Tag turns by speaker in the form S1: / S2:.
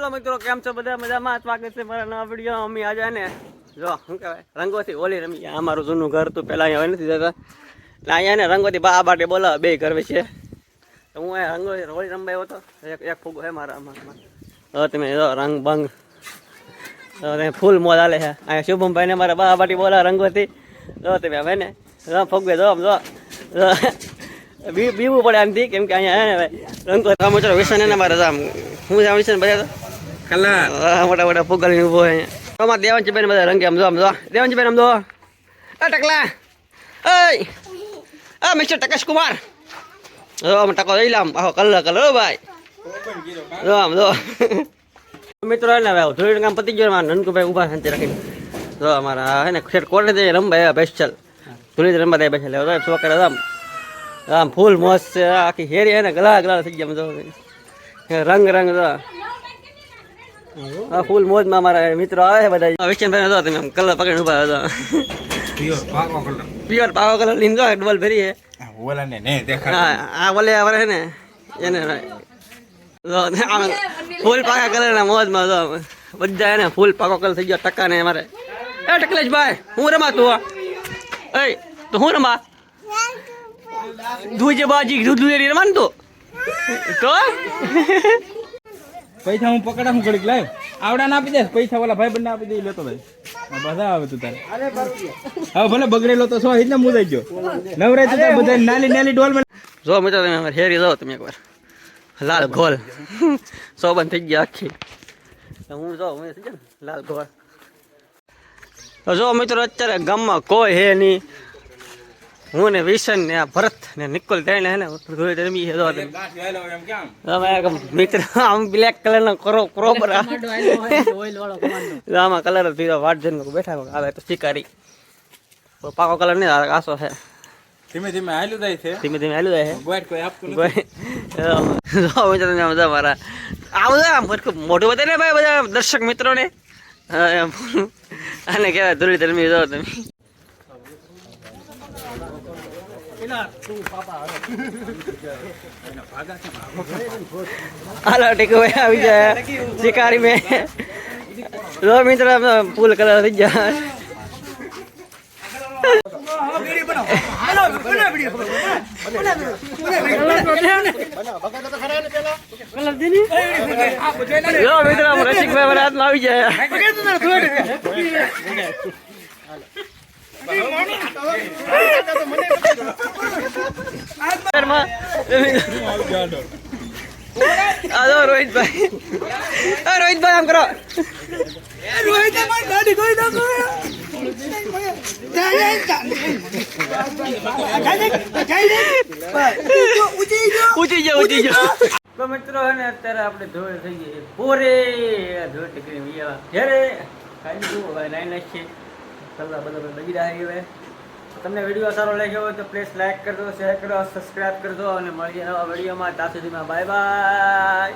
S1: Hello મિત્રો, કેમ છો બધા? મજામાં? સ્વાગત છે મારા નવા વિડીયો. અમે આજે ને જો શું કહેવાય રંગોથી હોલી રમી. આ મારું જૂનું ઘર હતું, પહેલાં અહીંયા નથી જતા એટલે અહીંયા ને રંગોથી બા બાટે બોલાવે બે ઘર છે. તો હું અહીંયા રંગોથી હોળી રમવા આવ્યો હતો. એક ફૂગો છે મારા હવે તમે જો રંગ બંગ ફૂલ મોજ હાલે છે. અહીંયા શુભમભાઈ ને મારા બા બાટી બોલાવે રંગોથી. જો તમે હવે ને ફોગવે જો બીવું પડે આમથી, કેમ કે અહીંયા હે ને રંગો મોટો વિશન ને મારે આમ હું જાણ વિશન બધા તો કલા મોટા મોટા ફુગલ ઉભો અહીંયા. અમારે દેવાંશીભાઈ બધા રંગે આમ જો દેવાંશીભાઈ આમ જો ટકલા મિસ્ટર ટકેશ કુમાર જો અમે ટકો લઈ લામ આખો કલર ભાઈ જો આમ જો મિત્રો ને હવે ધોળી કામ પતી ગયો. મારા નનકુભાઈ ઉભા શાંતિ રાખીને જો અમારા હે ને શેઠ કોર્ટે જઈ રમવા બેસ્ટલ ધોળી રમવા દે બેસેલ છોકરા આમ આમ ફૂલ મોજ છે. આખી હેરી હે ને ગલા થઈ ગયા જો રંગ જો હા ફૂલ મોજમાં મારા મિત્રો આવે બધા. વિષ્ણભાઈ જો તમે કલર પકડીને ઉભા હતો પ્યોર પાકો કલર લીન જો ડબલ ભરી હે હા બોલે આવે હે ને એને ફૂલ પાકા કલર ના મોજમાં જો બધા એને ફૂલ પાકો કલર થઈ ગયો ટકા ને અમારે. એ ટકલેશભાઈ હું રમા તું તો હું રમા દૂજે બાજી દૂધ લેડી રમાન તો
S2: પૈસા હું પકડા હું ઘડીક લાવ આવડા ના આપી દે પૈસા વાળા ભાઈ બંને આપી દે લેતો ભાઈ બધા આવે તું તારે હવે ભલે બગડેલો તો સો એટલે મુદાઈ ગયો નવરાય તો બધા નાની નાની ડોલ
S1: જો મિત્રો તમે અમારે હેરી જાઓ તમે એકવાર લાલ ગોલ સો બંધ થઈ ગયા આખી હું જો હું થઈ જાય ને લાલ ગોલ. જો મિત્રો અત્યારે ગામમાં કોઈ હે નહીં. હું ને વિશન ને આ ભરત ને નિકોલ ત્રણ હે ને રમી મિત્ર આમ બ્લેક કલર નો ક્રોબર આમાં કલર પીરો વાટ જઈને બેઠા આવે તો શિકારી પાકો કલર નહીં આસો છે.
S2: ધીમે ધીમે હાલ્યું જાય છે
S1: મારા આમ મોટું બતાવે ને ભાઈ બધા દર્શક મિત્રો ને આને કહેવાય ધૂળી ધર્મી જો તમે. હાલો ટેકો આવી જાય શિકારી મેં લો મિત્ર ફૂલ કલર થઈ ગયા. મિત્ર રસિકભાઈ મારા હાથમાં આવી જાય. રોહિતભાઈ આમ કરો ઊંચી જાઓ. તો મિત્રો હે ને અત્યારે આપણે ધોળ થઈ ગઈ પૂરે ધોળ ટીકરી ઘેરે ખાલી જુઓ ભાઈ નાઈ છે કલર બધા બગી રહ્યા હવે. તમને વિડીયો સારો લાગ્યો હોય તો પ્લીઝ લાઈક કરજો, શેર કરો, સબસ્ક્રાઈબ કરજો અને મળીએ નવા વિડીયોમાં. ત્યાં સુધીમાં બાય બાય.